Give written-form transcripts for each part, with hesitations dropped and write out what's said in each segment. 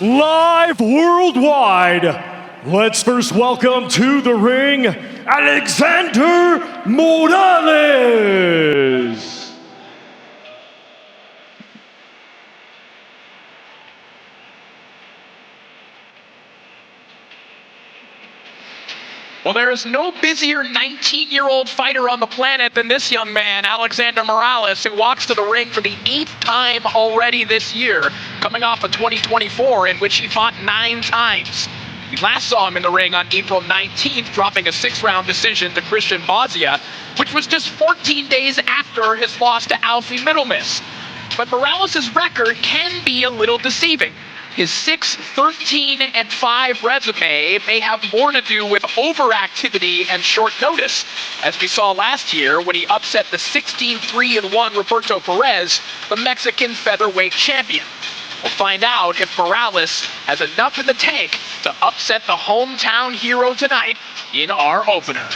live worldwide. Let's first welcome to the ring, Alexander Morales. Well, there is no busier 19-year-old fighter on the planet than this young man, Alexander Morales, who walks to the ring for the 8th time already this year, coming off of 2024, in which he fought 9 times. We last saw him in the ring on April 19th, dropping a 6-round decision to Christian Bozia, which was just 14 days after his loss to Alfie Middlemas. But Morales' record can be a little deceiving. His 6-13-5 resume may have more to do with overactivity and short notice, as we saw last year when he upset the 16-3-1 Roberto Perez, the Mexican featherweight champion. We'll find out if Morales has enough in the tank to upset the hometown hero tonight in our opener.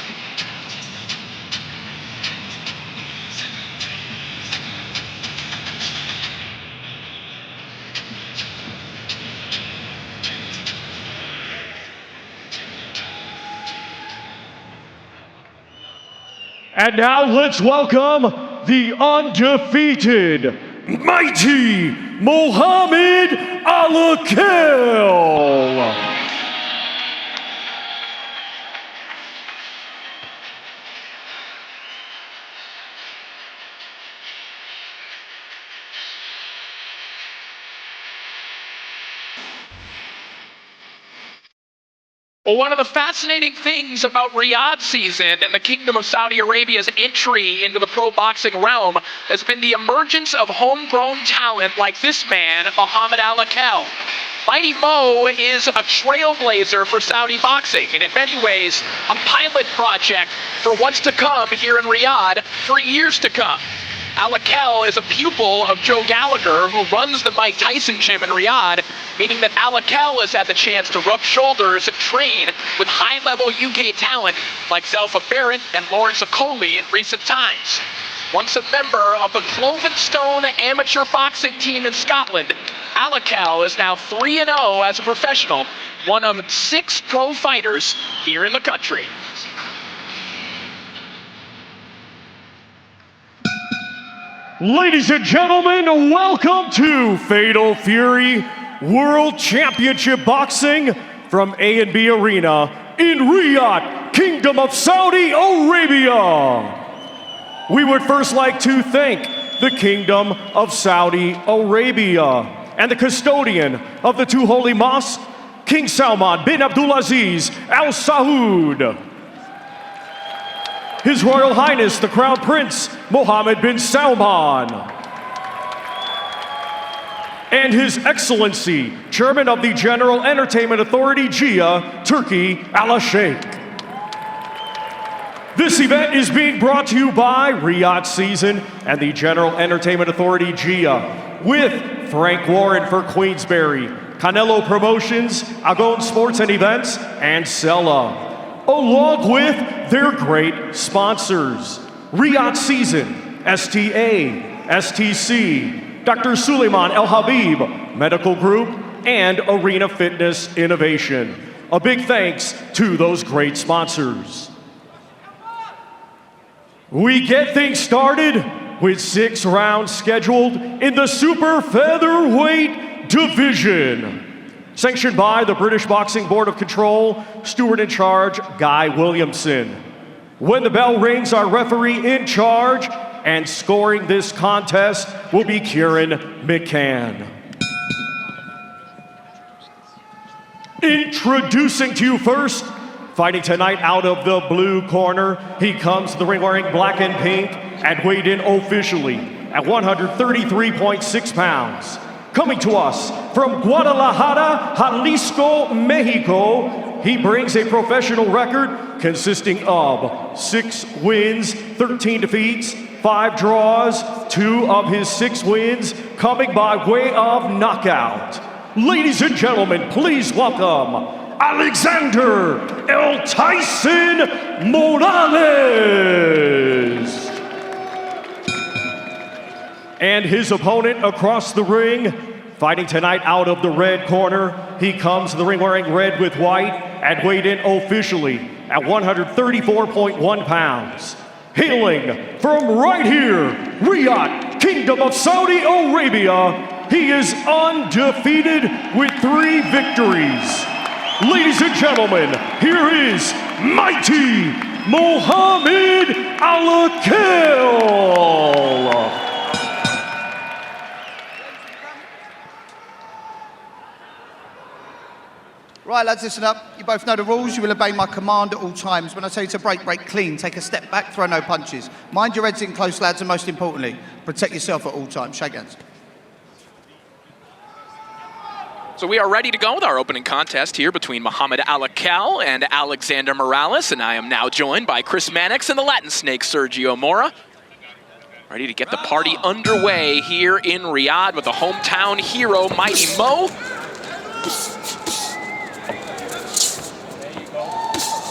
And now let's welcome the undefeated, mighty Mohammed Alakel. Well, one of the fascinating things about Riyadh season and the Kingdom of Saudi Arabia's entry into the pro boxing realm has been the emergence of homegrown talent like this man, Mohammed Alakel. Mighty Mo is a trailblazer for Saudi boxing, and in many ways, a pilot project for what's to come here in Riyadh for years to come. Alakel is a pupil of Joe Gallagher, who runs the Mike Tyson gym in Riyadh, meaning that Alakel has had the chance to rub shoulders and train with high-level UK talent like Zelfa Barrett and Lawrence Okoli in recent times. Once a member of the Clovenstone amateur boxing team in Scotland, Alakel is now 3-0 as a professional, one of 6 pro fighters here in the country. Ladies and gentlemen, welcome to Fatal Fury World Championship Boxing from A&B Arena in Riyadh, Kingdom of Saudi Arabia. We would first like to thank the Kingdom of Saudi Arabia and the custodian of the 2 holy mosques, King Salman bin Abdulaziz Al Saud. His Royal Highness, the Crown Prince, Mohammed bin Salman. And His Excellency, Chairman of the General Entertainment Authority, GIA, Turkey, Al Sheikh. This event is being brought to you by Riyadh Season and the General Entertainment Authority, GIA, with Frank Warren for Queensberry, Canelo Promotions, Agon Sports and Events, and Sella, along with their great sponsors, Riyadh Season, STA, STC, Dr. Suleiman El Habib, Medical Group, and Arena Fitness Innovation. A big thanks to those great sponsors. We get things started with 6 rounds scheduled in the super featherweight division. Sanctioned by the British Boxing Board of Control, steward in charge, Guy Williamson. When the bell rings, our referee in charge and scoring this contest will be Kieran McCann. Introducing to you first, fighting tonight out of the blue corner, he comes to the ring wearing black and pink and weighed in officially at 133.6 pounds. Coming to us from Guadalajara, Jalisco, Mexico, he brings a professional record consisting of 6 wins, 13 defeats, 5 draws, 2 of his 6 wins coming by way of knockout. Ladies and gentlemen, please welcome Alexander El Tyson Morales. And his opponent across the ring, Fighting tonight out of the red corner, he comes to the ring wearing red with white and weighed in officially at 134.1 pounds. Hailing from right here, Riyadh, Kingdom of Saudi Arabia, he is undefeated with 3 victories. Ladies and gentlemen, here is mighty Mohammed Alakel. Right, lads, listen up. You both know the rules. You will obey my command at all times. When I tell you to break, break clean. Take a step back, throw no punches. Mind your heads in close, lads, and most importantly, protect yourself at all times. Shake hands. So we are ready to go with our opening contest here between Mohammed Alakel and Alexander Morales, and I am now joined by Chris Mannix and the Latin Snake, Sergio Mora. Ready to get the party underway here in Riyadh with the hometown hero, Mighty Mo.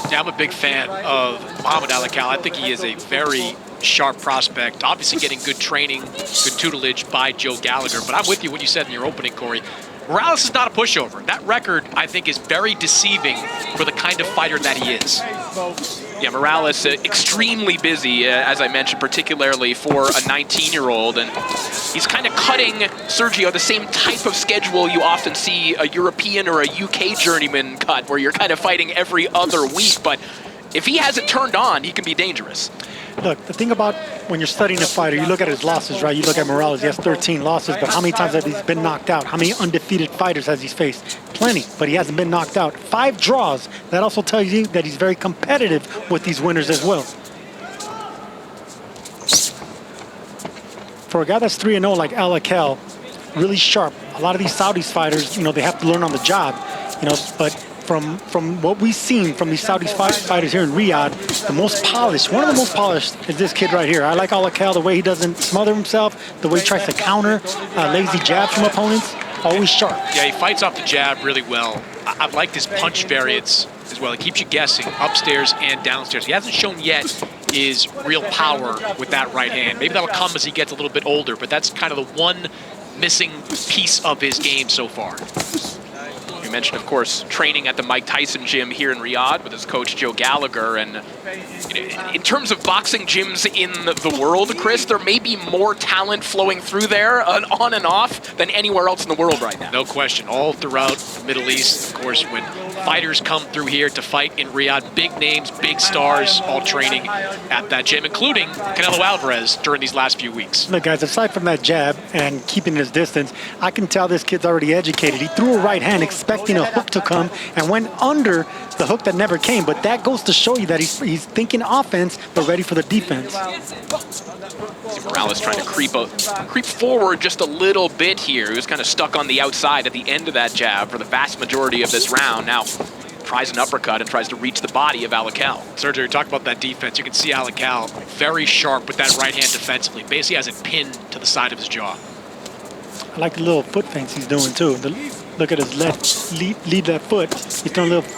Yeah, I'm a big fan of Mohammed Alakel. I think he is a very sharp prospect, obviously getting good training, good tutelage by Joe Gallagher. But I'm with you what you said in your opening, Corey. Morales is not a pushover. That record, I think, is very deceiving for the kind of fighter that he is. Yeah, Morales extremely busy, as I mentioned, particularly for a 19-year-old. And he's kind of cutting, Sergio, the same type of schedule you often see a European or a UK journeyman cut, where you're kind of fighting every other week. But if he has it turned on, he can be dangerous. Look, the thing about when you're studying a fighter, you look at his losses, right? You look at Morales, he has 13 losses, but how many times has he been knocked out? How many undefeated fighters has he faced? Plenty, but he hasn't been knocked out. 5 draws. That also tells you that he's very competitive with these winners as well. For a guy that's 3-0 like Alakel, really sharp. A lot of these Saudi fighters, you know, they have to learn on the job, you know, but from what we've seen from these Saudi fighters here in Riyadh, the most polished, one of the most polished is this kid right here. I like Alakel, the way he doesn't smother himself, the way he tries to counter lazy jabs from opponents, always sharp. Yeah, he fights off the jab really well. I like his punch variants as well. It keeps you guessing upstairs and downstairs. He hasn't shown yet his real power with that right hand. Maybe that'll come as he gets a little bit older, but that's kind of the one missing piece of his game so far. You mentioned, of course, training at the Mike Tyson gym here in Riyadh with his coach, Joe Gallagher. And you know, in terms of boxing gyms in the world, Chris, there may be more talent flowing through there on and off than anywhere else in the world right now. No question. All throughout the Middle East, of course, when fighters come through here to fight in Riyadh, big names, big stars, all training at that gym, including Canelo Alvarez during these last few weeks. Look, guys, aside from that jab and keeping his distance, I can tell this kid's already educated. He threw a right hand expecting a hook to come and went under the hook that never came. But that goes to show you that he's thinking offense, but ready for the defense. See Morales trying to creep forward just a little bit here. He was kind of stuck on the outside at the end of that jab for the vast majority of this round. Now tries an uppercut and tries to reach the body of Alakel. Sergio, you talk about that defense. You can see Alakel very sharp with that right hand defensively. Basically has it pinned to the side of his jaw. I like the little foot feints he's doing too. Look at his lead left foot. He's doing a little.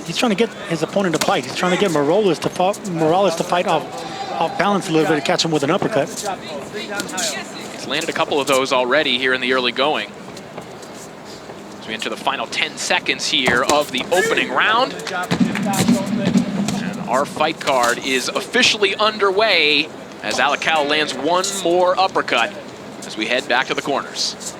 He's trying to get his opponent to fight. He's trying to get Morales to fight off balance a little bit to catch him with an uppercut. He's landed a couple of those already here in the early going. As we enter the final 10 seconds here of the opening round. And our fight card is officially underway as Alakel lands one more uppercut as we head back to the corners.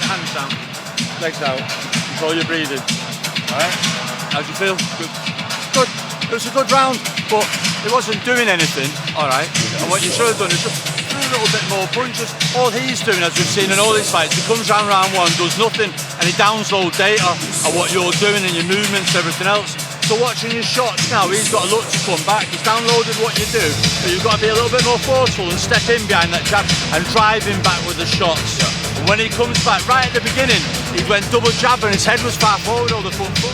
Hands down, legs out, control your breathing. Alright? How do you feel? Good. It was a good round, but it wasn't doing anything. Alright. And what you should have done is just do a little bit more punches. All he's doing, as we've seen in all these fights, he comes round one, does nothing, and he downloads data of what you're doing and your movements, everything else. So watching your shots now, he's got to look to come back. He's downloaded what you do, but you've got to be a little bit more forceful and step in behind that jab and drive him back with the shots. And when he comes back, right at the beginning, he went double jab and his head was far forward over the front foot.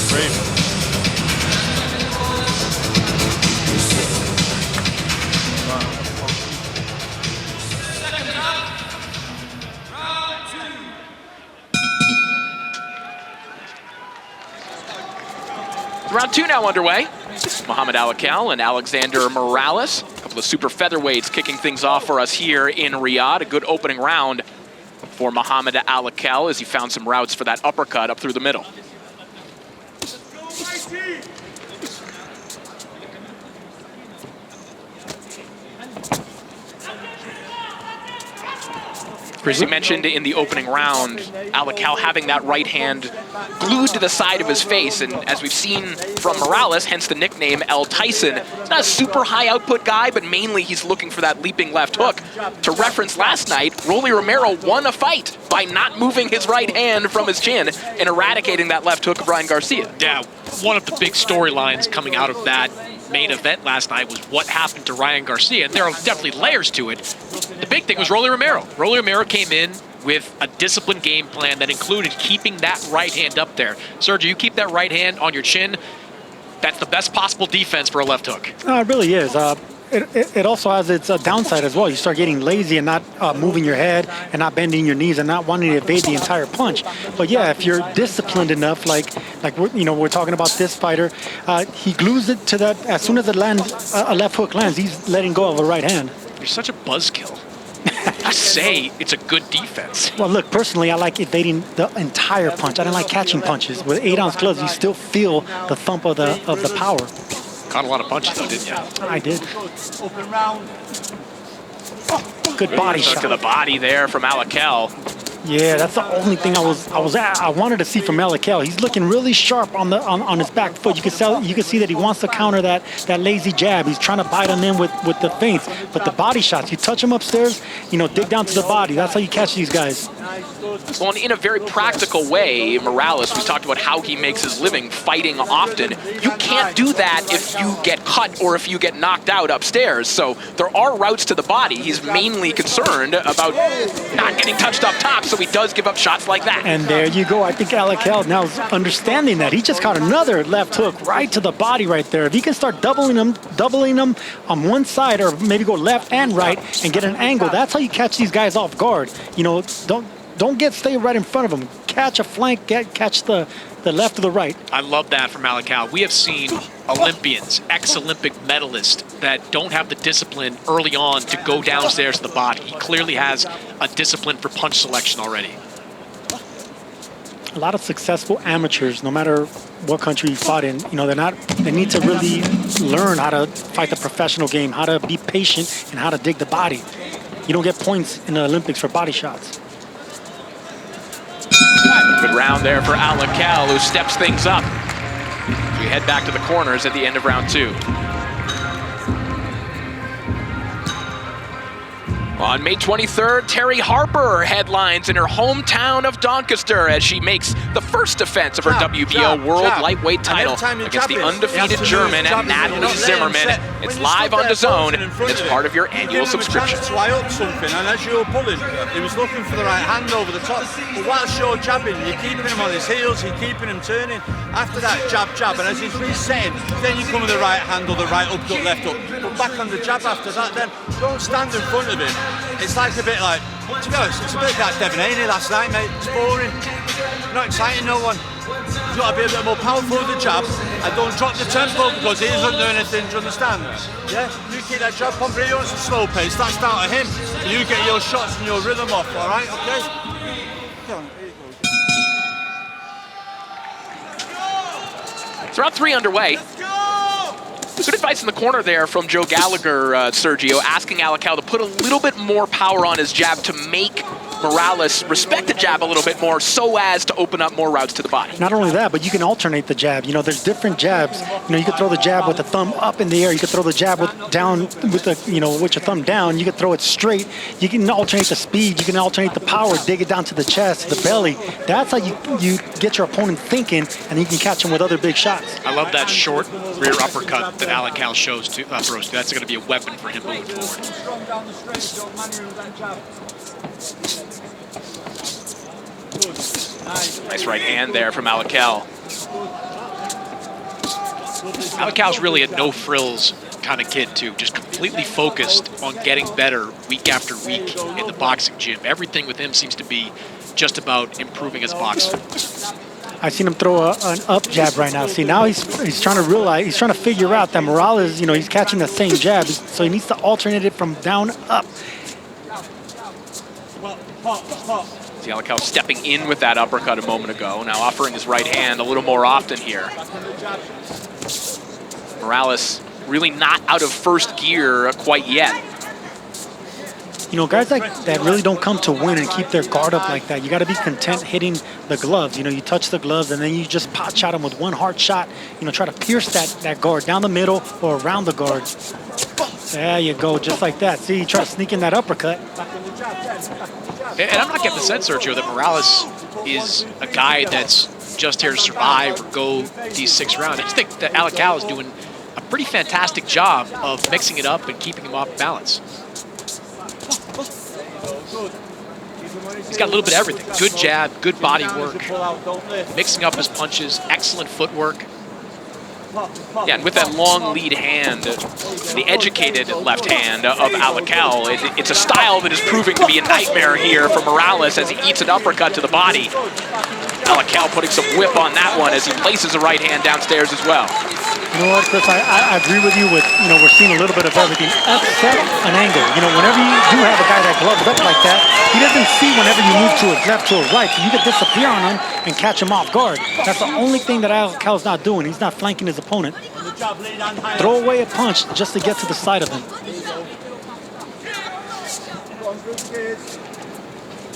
Breathe. round 2 now underway. Mohammed Alakel and Alexander Morales. A couple of super featherweights kicking things off for us here in Riyadh. A good opening round for Mohammed Alakel as he found some routes for that uppercut up through the middle. Chris, you mentioned in the opening round, Alakel having that right hand glued to the side of his face, and as we've seen from Morales, hence the nickname El Tyson, he's not a super high output guy, but mainly he's looking for that leaping left hook. To reference last night, Rolly Romero won a fight by not moving his right hand from his chin and eradicating that left hook of Ryan Garcia. Yeah, one of the big storylines coming out of that main event last night was what happened to Ryan Garcia, and there are definitely layers to it. The big thing was Rolly Romero. Rolly Romero came in with a disciplined game plan that included keeping that right hand up there. Sergio, you keep that right hand on your chin, that's the best possible defense for a left hook. It really is. It also has its downside as well. You start getting lazy and not moving your head and not bending your knees and not wanting to evade the entire punch. But yeah, if you're disciplined enough, like we're talking about this fighter, he glues it to that. As soon as a left hook lands, he's letting go of a right hand. You're such a buzzkill. I say it's a good defense. Well, look, personally, I like evading the entire punch. I don't like catching punches. With 8-ounce gloves, you still feel the thump of the power. Caught a lot of punches though, didn't you? I did. Good body shot to the body there from Alakel. Yeah, that's the only thing I wanted to see from Alakel. He's looking really sharp on his back foot. You can see that he wants to counter that lazy jab. He's trying to bite on them with the feints. But the body shots, you touch him upstairs, dig down to the body. That's how you catch these guys. Well, in a very practical way, Morales, we talked about how he makes his living fighting often. You can't do that if you get cut or if you get knocked out upstairs. So there are routes to the body. He's mainly concerned about not getting touched up top, so he does give up shots like that. And there you go. I think Alakel now is understanding that. He just caught another left hook right to the body right there. If he can start doubling them on one side or maybe go left and right and get an angle, that's how you catch these guys off guard. Don't stay right in front of them. Catch a flank, catch the left or the right. I love that from Alakel. We have seen Olympians, ex-Olympic medalists that don't have the discipline early on to go downstairs to the body. He clearly has a discipline for punch selection already. A lot of successful amateurs, no matter what country you fought in, they need to really learn how to fight the professional game, how to be patient, and how to dig the body. You don't get points in the Olympics for body shots. Good round there for Alakel, who steps things up. We head back to the corners at the end of round 2. On May 23rd, Terry Harper headlines in her hometown of Doncaster as she makes the first defense of her WBO World Lightweight title against the undefeated German Natalie Zimmerman. It's live on DAZN, and it's part of your annual subscription. Something, and as you were pulling, he was looking for the right hand over the top. But whilst you're jabbing, you're keeping him on his heels, you're keeping him turning. After that, jab, and as he's resetting, then you come with the right hand or the right upcut, left up. But back on the jab after that, then don't stand in front of him. It's like a bit like, to be honest, it's a bit like Devin Haney last night, mate. It's boring. Not exciting, no one. You've got to be a bit more powerful with the jab and don't drop the tempo because he doesn't do anything, do you understand? Yeah? You keep that jab pumping, he wants a slow pace, that's down to him. So you get your shots and your rhythm off, alright? Okay? Come on, here you go. It's round 3 underway. Good advice in the corner there from Joe Gallagher, Sergio, asking Alakel to put a little bit more power on his jab to make Morales respect the jab a little bit more so as to open up more routes to the body. Not only that, but you can alternate the jab. There's different jabs. You could throw the jab with the thumb up in the air. You could throw the jab with your thumb down. You could throw it straight. You can alternate the speed. You can alternate the power, dig it down to the chest, the belly. That's how you get your opponent thinking, and you can catch him with other big shots. I love that short rear uppercut that Alakel throws to. That's going to be a weapon for him moving forward. Nice right hand there from Alakel. Alakel's really a no-frills kind of kid, too. Just completely focused on getting better week after week in the boxing gym. Everything with him seems to be just about improving his boxing. I seen him throw an up jab right now. See, now he's trying to realize, he's trying to figure out that Morales, he's catching the same jab, so he needs to alternate it from down up. See Alakel stepping in with that uppercut a moment ago, now offering his right hand a little more often here. Morales really not out of first gear quite yet. Guys that really don't come to win and keep their guard up like that, you got to be content hitting the gloves. You touch the gloves and then you just pot shot them with one hard shot. Try to pierce that guard down the middle or around the guard. There you go, just like that. See, you try to sneak in that uppercut. And I'm not getting the sense, Sergio, that Morales is a guy that's just here to survive or go these 6 rounds. I just think that Alakel is doing a pretty fantastic job of mixing it up and keeping him off balance. He's got a little bit of everything. Good jab, good body work, mixing up his punches, excellent footwork. Yeah, and with that long lead hand, the educated left hand of Alakel, it's a style that is proving to be a nightmare here for Morales as he eats an uppercut to the body. Alakel putting some whip on that one as he places a right hand downstairs as well. You know what, Chris, I agree with you with, we're seeing a little bit of everything except an angle. Whenever you do have a guy that gloves up like that, he doesn't see whenever you move to his left, to his right, so you can disappear on him and catch him off guard. That's the only thing that Alakel's not doing. He's not flanking his opponent. Throw away a punch just to get to the side of him.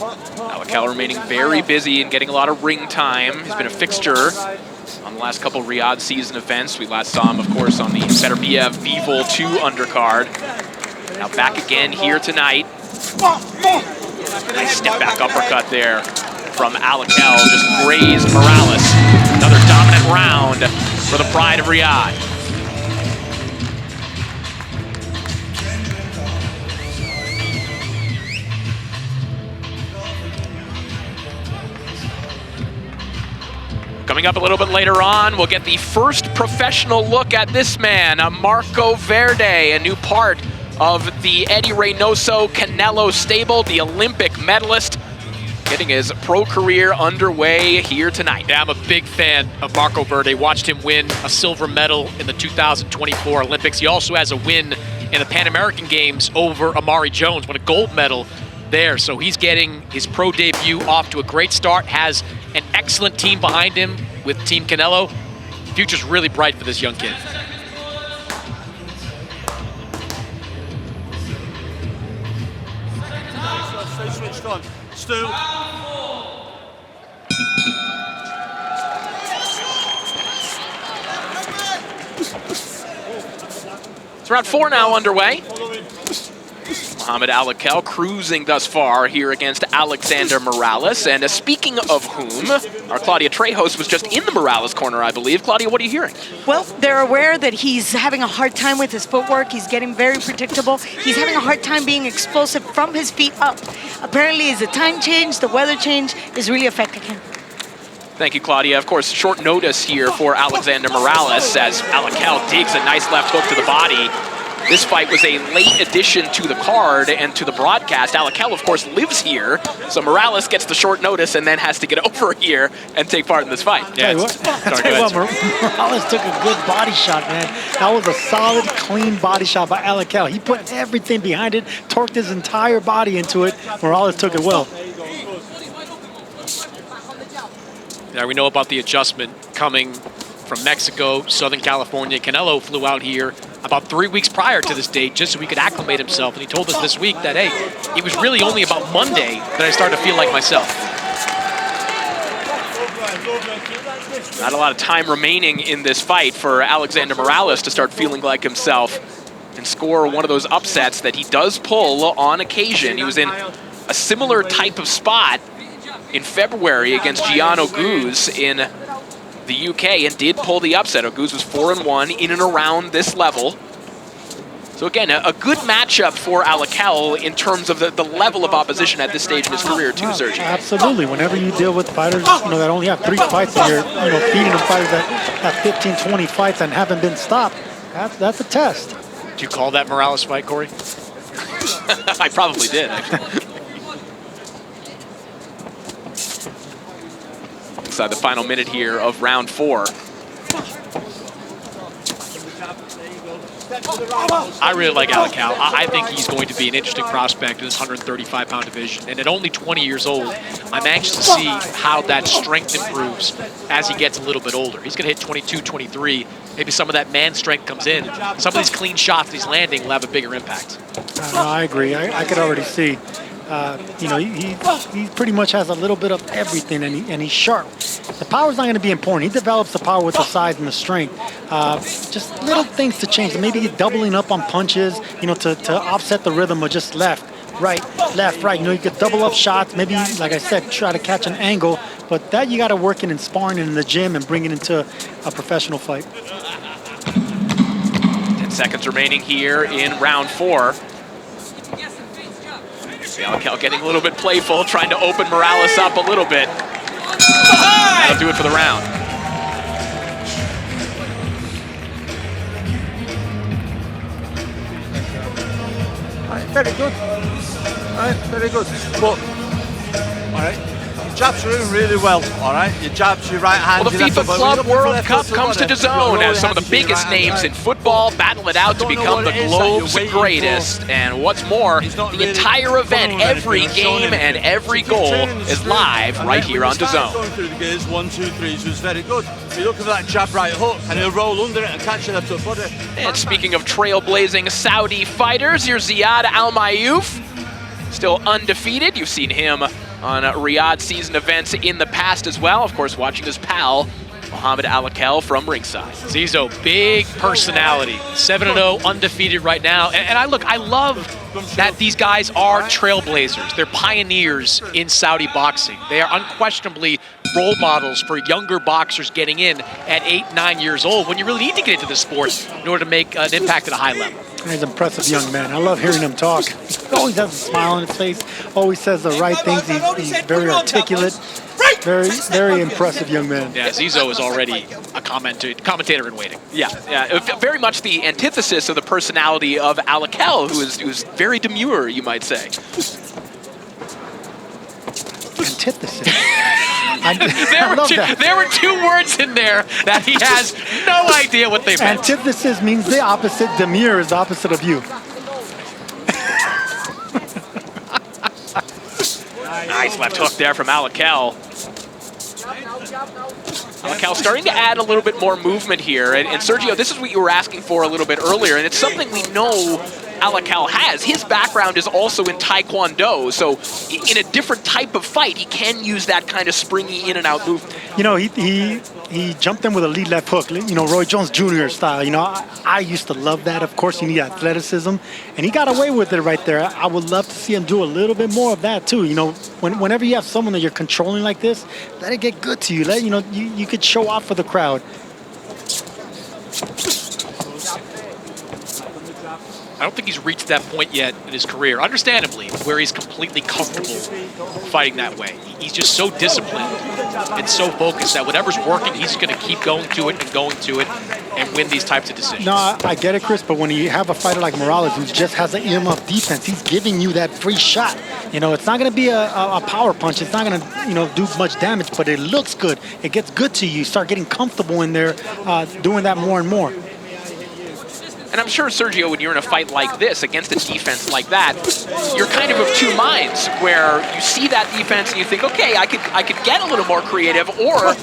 Alakel remaining very busy and getting a lot of ring time. He's been a fixture on the last couple Riyadh season events. We last saw him, of course, on the Beterbiev Bivol 2 undercard. Now back again here tonight. Nice step back uppercut there from Alakel. Just grazed Morales. Another dominant round for the pride of Riyadh. Coming up a little bit later on, we'll get the first professional look at this man, Marco Verde, a new part of the Eddie Reynoso Canelo stable, the Olympic medalist, getting his pro career underway here tonight. Yeah, I'm a big fan of Marco Verde. Watched him win a silver medal in the 2024 Olympics. He also has a win in the Pan American Games over Amari Jones, won a gold medal there. So he's getting his pro debut off to a great start, has an excellent team behind him with Team Canelo. Future's really bright for this young kid. Stay switched on. Stu. It's round 4 now underway. Mohammed Alakel cruising thus far here against Alexander Morales. And speaking of whom, our Claudia Trejos was just in the Morales corner, I believe. Claudia, what are you hearing? Well, they're aware that he's having a hard time with his footwork. He's getting very predictable. He's having a hard time being explosive from his feet up. Apparently, it's the time change, the weather change is really affecting him. Thank you, Claudia. Of course, short notice here for Alexander Morales as Alakel digs a nice left hook to the body. This fight was a late addition to the card and to the broadcast. Alakel, of course, lives here, so Morales gets the short notice and then has to get over here and take part in this fight. Yeah, Morales took a good body shot, man. That was a solid, clean body shot by Alakel. He put everything behind it, torqued his entire body into it. Morales took it well. Now we know about the adjustment coming from Mexico, Southern California. Canelo flew out here about 3 weeks prior to this date just so he could acclimate himself. And he told us this week that, hey, it was really only about Monday that I started to feel like myself. Not a lot of time remaining in this fight for Alexander Morales to start feeling like himself and score one of those upsets that he does pull on occasion. He was in a similar type of spot in February against Gian Oguz in the UK and did pull the upset. Oguz was 4-1 in and around this level. So again, a good matchup for Alakel in terms of the level of opposition at this stage in his career too, Sergio. Absolutely. Whenever you deal with fighters, that only have 3 fights and you're, feeding them fighters that have 15, 20 fights and haven't been stopped, that's a test. Do you call that Morales fight, Corey? I probably did, actually. inside the final minute here of round 4. I really like Alakel. I think he's going to be an interesting prospect in this 135-pound division. And at only 20 years old, I'm anxious to see how that strength improves as he gets a little bit older. He's going to hit 22, 23. Maybe some of that man strength comes in. Some of these clean shots he's landing will have a bigger impact. No, I agree. I could already see. You know, he pretty much has a little bit of everything, and he's sharp. The power's not going to be important. He develops the power with the size and the strength. Just little things to change. Maybe doubling up on punches, you know, to offset the rhythm of just left, right. You know, you could double up shots. Maybe, like I said, try to catch an angle. But that you got to work in sparring in the gym and bring it into a professional fight. 10 seconds remaining here in round 4. Alakel getting a little bit playful, trying to open Morales up a little bit. That'll do it for the round. Very good. Very good. But, all right, your jabs are doing really well, all right? Your jabs, your right hand. Well, the FIFA Club World Cup comes to DAZN as some of the biggest names in football battle it out to become the globe's greatest. And what's more, the entire event, every game and every goal is live right here on DAZN. Going through the gears, 1, 2, 3, was very good. You look at that jab right hook, and he'll roll under it and catch it up to the body. And speaking of trailblazing Saudi fighters, here's Ziad Al-Mayouf, still undefeated. You've seen him on Riyadh season events in the past as well. Of course, watching his pal, Mohammed Alakel from ringside. Zizo, big personality. 7-0, undefeated right now. And I love that these guys are trailblazers. They're pioneers in Saudi boxing. They are unquestionably role models for younger boxers getting in at 8, 9 years old when you really need to get into the sport in order to make an impact at a high level. He's an impressive young man. I love hearing him talk. He always has a smile on his face, always says the right things. He's very articulate, very impressive young man. Yeah, Zizo is already a commentator in waiting. Yeah, very much the antithesis of the personality of Alakel, who's very demure, you might say. Antithesis. There were two words in there that he has no idea what they meant. Antithesis means the opposite. Demure is the opposite of you. Nice left hook there from Alakel. Alakel starting to add a little bit more movement here. And Sergio, this is what you were asking for a little bit earlier, and it's something we know Alakel has. His background is also in Taekwondo, so in a different type of fight, he can use that kind of springy in and out movement. You know, he jumped in with a lead left hook, you know, Roy Jones Jr. style. You know, I used to love that. Of course, you need athleticism, and he got away with it right there. I would love to see him do a little bit more of that too. You know, whenever you have someone that you're controlling like this, let it get good to you. You know, you could show off for the crowd. I don't think he's reached that point yet in his career, understandably, where he's completely comfortable fighting that way. He's just so disciplined and so focused that whatever's working, he's going to keep going to it and win these types of decisions. No, I get it, Chris, but when you have a fighter like Morales who just has an earmuff defense, he's giving you that free shot. You know, it's not going to be a power punch. It's not going to, you know, do much damage, but it looks good. It gets good to you. You start getting comfortable in there, doing that more and more. And I'm sure, Sergio, when you're in a fight like this, against a defense like that, you're kind of two minds, where you see that defense and you think, okay, I could get a little more creative, or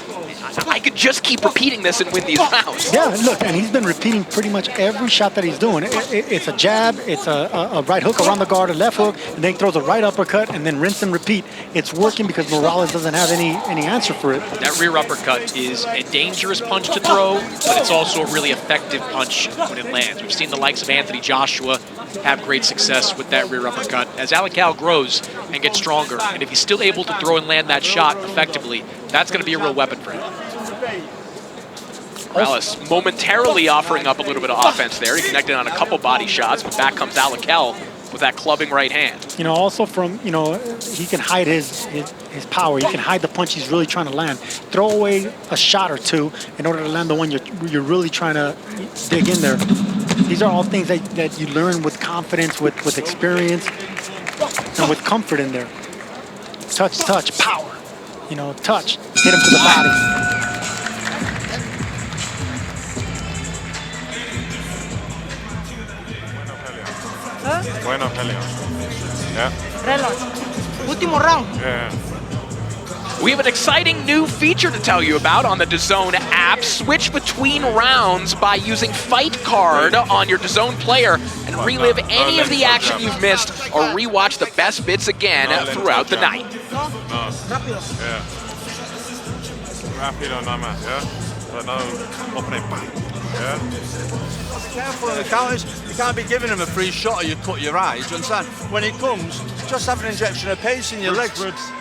I could just keep repeating this and win these rounds. Yeah, look, and he's been repeating pretty much every shot that he's doing. It's a jab, it's a right hook around the guard, a left hook, and then he throws a right uppercut, and then rinse and repeat. It's working because Morales doesn't have any answer for it. That rear uppercut is a dangerous punch to throw, but it's also a really effective punch when it lands. We've seen the likes of Anthony Joshua have great success with that rear uppercut. As Alakel grows and gets stronger, and if he's still able to throw and land that shot effectively, that's going to be a real weapon for him. Morales momentarily offering up a little bit of offense there. He connected on a couple body shots, but back comes Alakel with that clubbing right hand. You know, also from, you know, he can hide his power. He can hide the punch he's really trying to land. Throw away a shot or two in order to land the one you're really trying to dig in there. These are all things that you learn with confidence, with experience, and with comfort in there. Touch, power. You know, touch, hit him to the body. Buena pelea. Yeah. Último round. Yeah. We have an exciting new feature to tell you about on the DAZN app. Switch between rounds by using Fight Card on your DAZN player and relive any of the action you've missed or rewatch the best bits again throughout the night. No. Yeah. Rápido nada más, yeah? But no opening. Yeah. Be careful on the counters. You can't be giving him a free shot or you cut your eyes, do you understand? When he comes, just have an injection of pace in your legs.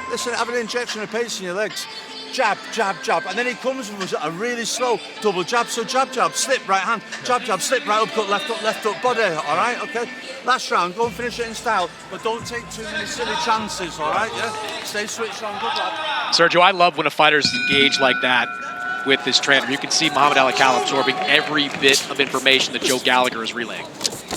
Listen, have an injection of pace in your legs. Jab, jab, jab. And then he comes with a really slow double jab. So jab, jab, slip, right hand. Jab, jab, slip, right uppercut, left up, body. All right, okay? Last round, go and finish it in style, but don't take too many silly chances, all right, yeah? Stay switched on, good lad. Sergio, I love when a fighter's engaged like that with his trainer. You can see Mohammed Alakel absorbing every bit of information that Joe Gallagher is relaying.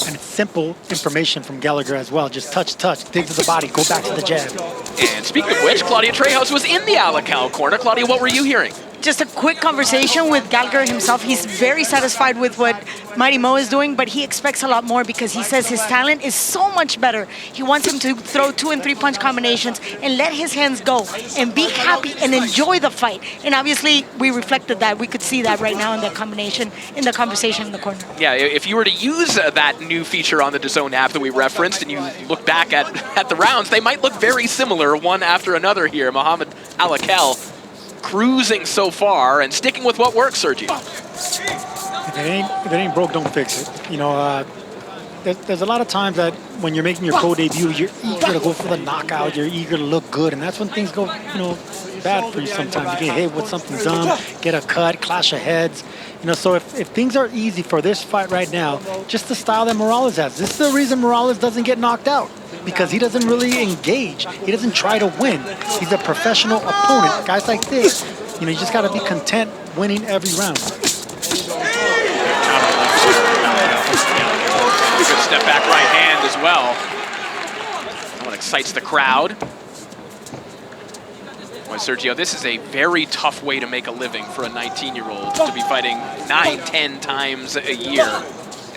And it's simple information from Gallagher as well. Just touch, dig to the body, go back to the jab. And speaking of which, Claudia Trejos was in the Alakel corner. Claudia, what were you hearing? Just a quick conversation with Gallagher himself. He's very satisfied with what Mighty Mo is doing, but he expects a lot more because he says his talent is so much better. He wants him to throw 2 and 3 punch combinations and let his hands go and be happy and enjoy the fight. And obviously, we reflected that. We could see that right now in the combination, in the conversation in the corner. Yeah, if you were to use that new feature on the DAZN app that we referenced and you look back at the rounds, they might look very similar one after another here. Mohammed Alakel cruising so far and sticking with what works, Sergio. If it ain't broke, don't fix it. You know, there's a lot of times that when you're making your pro debut, you're eager to go for the knockout, you're eager to look good, and that's when things go, you know, bad for you sometimes. You get hit with something dumb, get a cut, clash of heads. You know, so if things are easy for this fight right now, just the style that Morales has. This is the reason Morales doesn't get knocked out, because he doesn't really engage. He doesn't try to win. He's a professional opponent. Guys like this, you know, you just got to be content winning every round. Good step back right hand as well. That one excites the crowd. Boy, Sergio, this is a very tough way to make a living for a 19-year-old, to be fighting 9-10 times a year.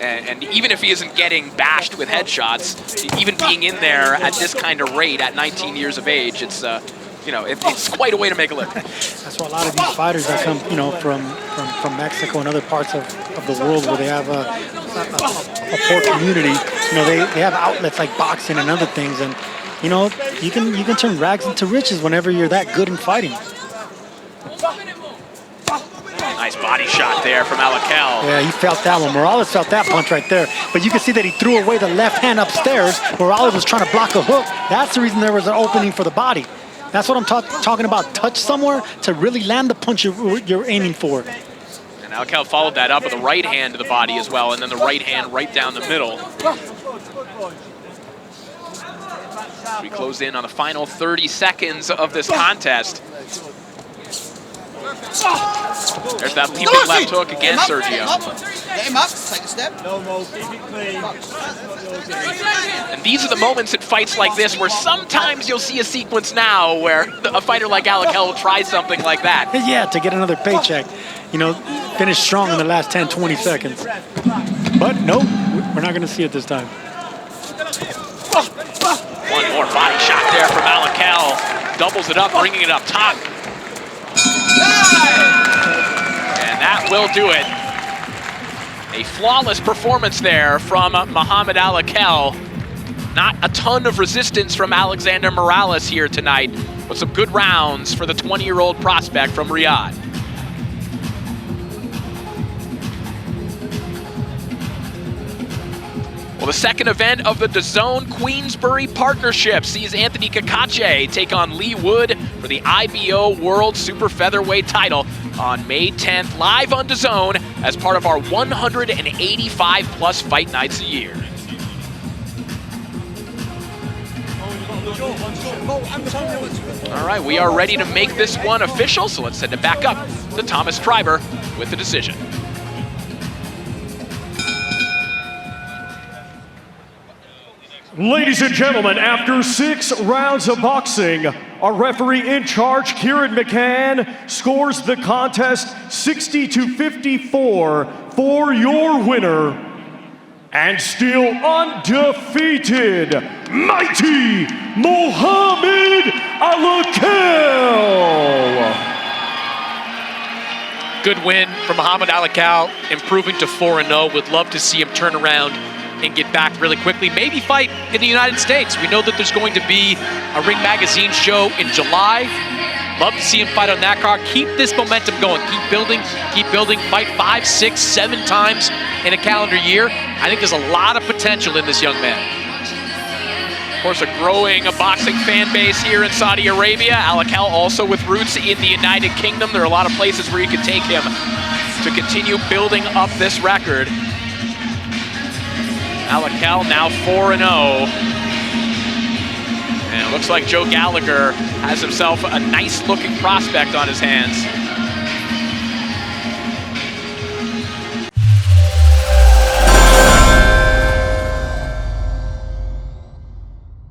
And even if he isn't getting bashed with headshots, even being in there at this kind of rate at 19 years of age, it's you know, it's quite a way to make a living. That's why a lot of these fighters that come, you know, from Mexico and other parts of the world where they have a poor community, you know, they have outlets like boxing and other things, and you know, you can turn rags into riches whenever you're that good in fighting. Nice body shot there from Alakel. Yeah, he felt that one. Morales felt that punch right there. But you can see that he threw away the left hand upstairs. Morales was trying to block a hook. That's the reason there was an opening for the body. That's what I'm talking about. Touch somewhere to really land the punch you're aiming for. And Alakel followed that up with a right hand to the body as well, and then the right hand right down the middle. We close in on the final 30 seconds of this contest. There's that leaping left hook again, Sergio. Get him up, take a step. And these are the moments in fights like this where sometimes you'll see a sequence now where a fighter like Alakel will try something like that. Yeah, to get another paycheck. You know, finish strong in the last 10, 20 seconds. But no, we're not going to see it this time. One more body shot there from Alakel. Doubles it up, bringing it up top. And that will do it. A flawless performance there from Mohammed Alakel. Not a ton of resistance from Alexander Morales here tonight, but some good rounds for the 20-year-old prospect from Riyadh. Well, the second event of the DAZN Queensbury Partnership sees Anthony Cacace take on Lee Wood for the IBO World Super Featherweight title on May 10th, live on DAZN as part of our 185-plus fight nights a year. All right, we are ready to make this one official, so let's send it back up to Thomas Treiber with the decision. Ladies and gentlemen, after 6 rounds of boxing, our referee in charge, Kieran McCann, scores the contest 60-54 for your winner. And still undefeated, mighty Mohammed Alakel. Good win from Mohammed Alakel, improving to 4-0. Would love to see him turn around and get back really quickly. Maybe fight in the United States. We know that there's going to be a Ring Magazine show in July. Love to see him fight on that card. Keep this momentum going. Keep building, fight 5, 6, 7 times in a calendar year. I think there's a lot of potential in this young man. Of course, a growing boxing fan base here in Saudi Arabia. Alakel also with roots in the United Kingdom. There are a lot of places where you can take him to continue building up this record. Alakel now 4-0. And it looks like Joe Gallagher has himself a nice looking prospect on his hands.